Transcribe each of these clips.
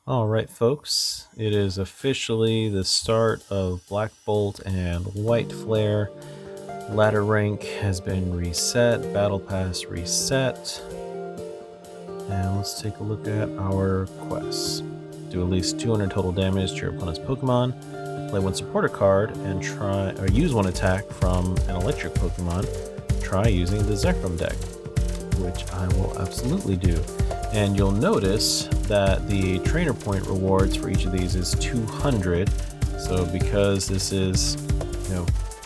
Alright folks, it is officially the start of Black Bolt and White Flare. Ladder rank has been reset, Battle Pass reset, and let's take a look at our quests. Do at least 200 total damage to your opponent's Pokemon, play one supporter card, and use one attack from an electric Pokemon. Try using the Zekrom deck, which I will absolutely do. And you'll notice that the trainer point rewards for each of these is 200. So because this is,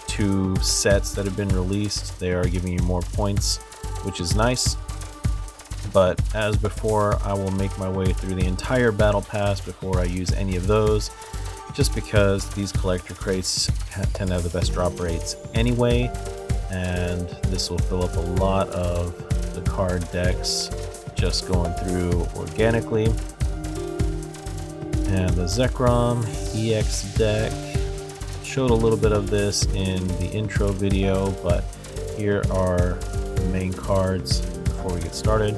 two sets that have been released, they are giving you more points, which is nice. But as before, I will make my way through the entire battle pass before I use any of those, just because these collector crates tend to have the best drop rates anyway, and this will fill up a lot of the card decks just going through organically. And the Zekrom EX deck, showed a little bit of this in the intro video, but here are the main cards before we get started.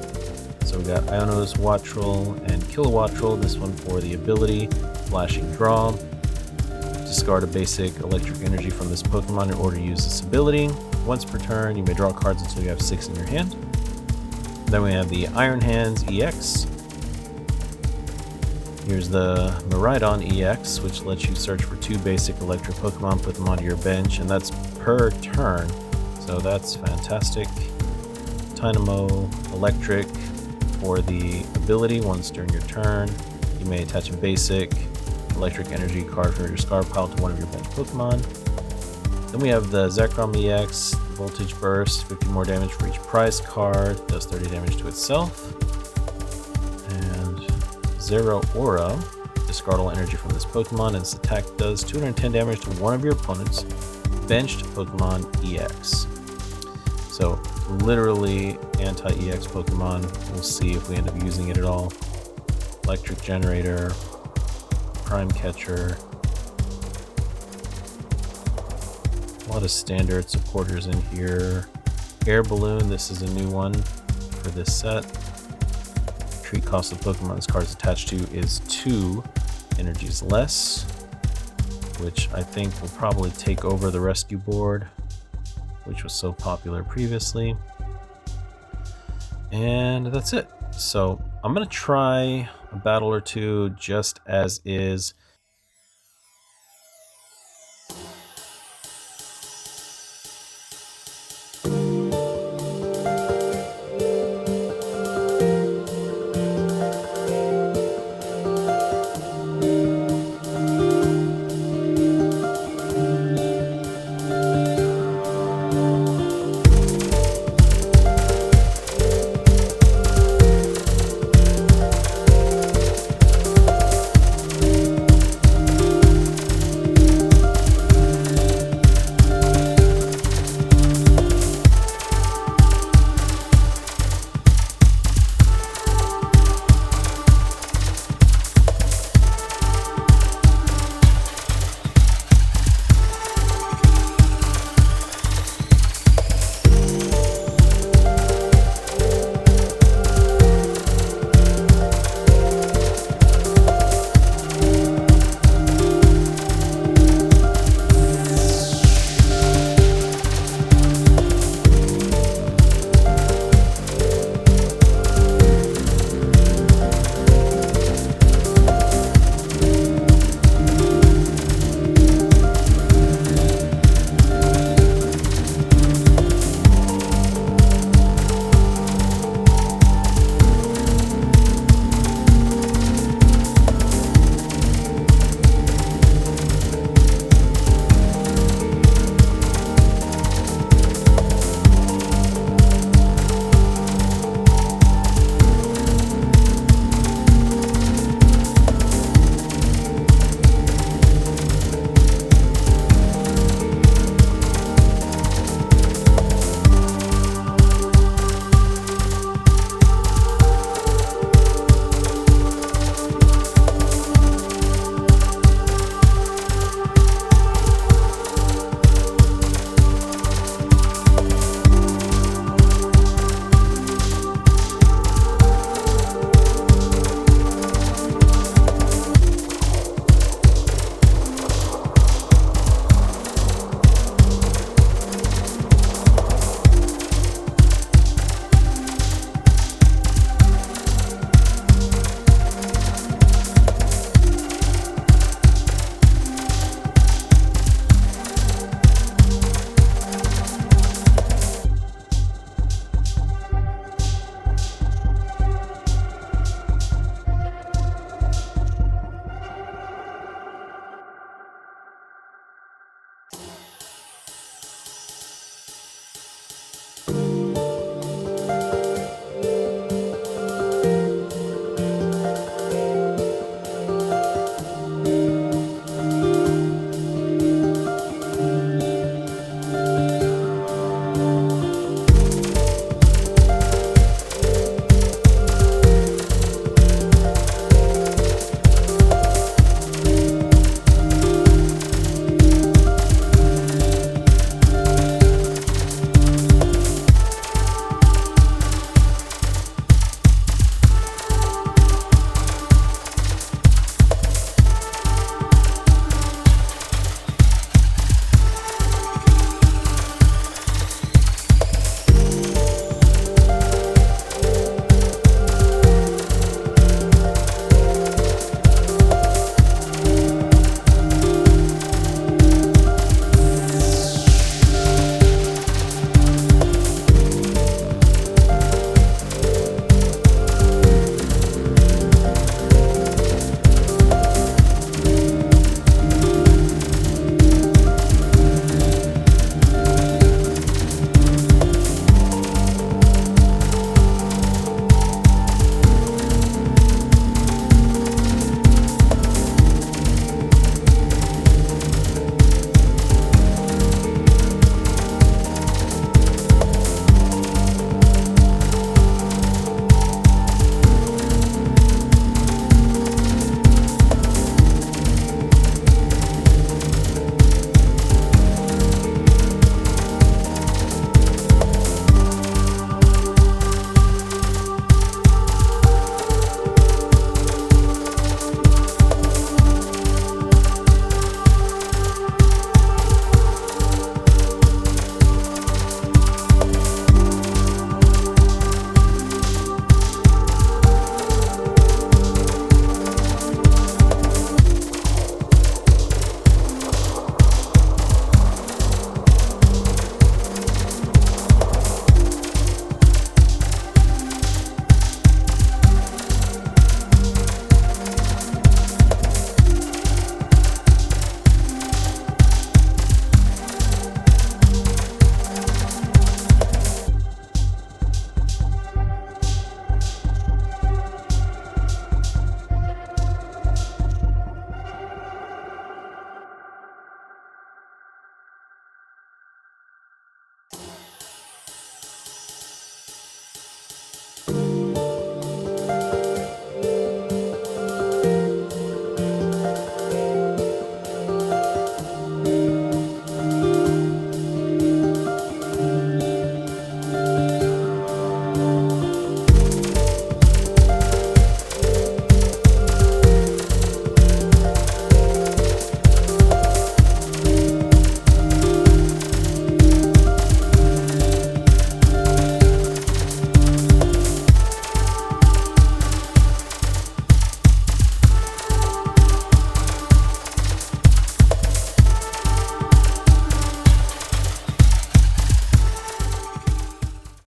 So we got Iono's Wattrel and Kilowattrel, this one for the ability Flashing Draw. Discard a basic electric energy from this Pokemon in order to use this ability. Once per turn, you may draw cards until you have 6 in your hand. Then we have the Iron Hands EX. Here's the Miraidon EX, which lets you search for 2 basic electric Pokemon, put them onto your bench, and that's per turn, so that's fantastic. Dynamo Electric for the ability. Once during your turn, you may attach a basic electric energy card from your discard pile to one of your bench Pokemon. Then we have the Zekrom EX, Voltage Burst, 50 more damage for each prize card, does 30 damage to itself. And Zero Aura, discard all energy from this Pokemon, and its attack does 210 damage to one of your opponent's benched Pokemon EX. So literally anti-EX Pokemon. We'll see if we end up using it at all. Electric Generator, Prime Catcher. A lot of standard supporters in here. Air Balloon, this is a new one for this set. Treat cost of Pokemon this card is attached to is 2 energies less, which I think will probably take over the rescue board, which was so popular previously. And that's it. So I'm going to try a battle or two just as is,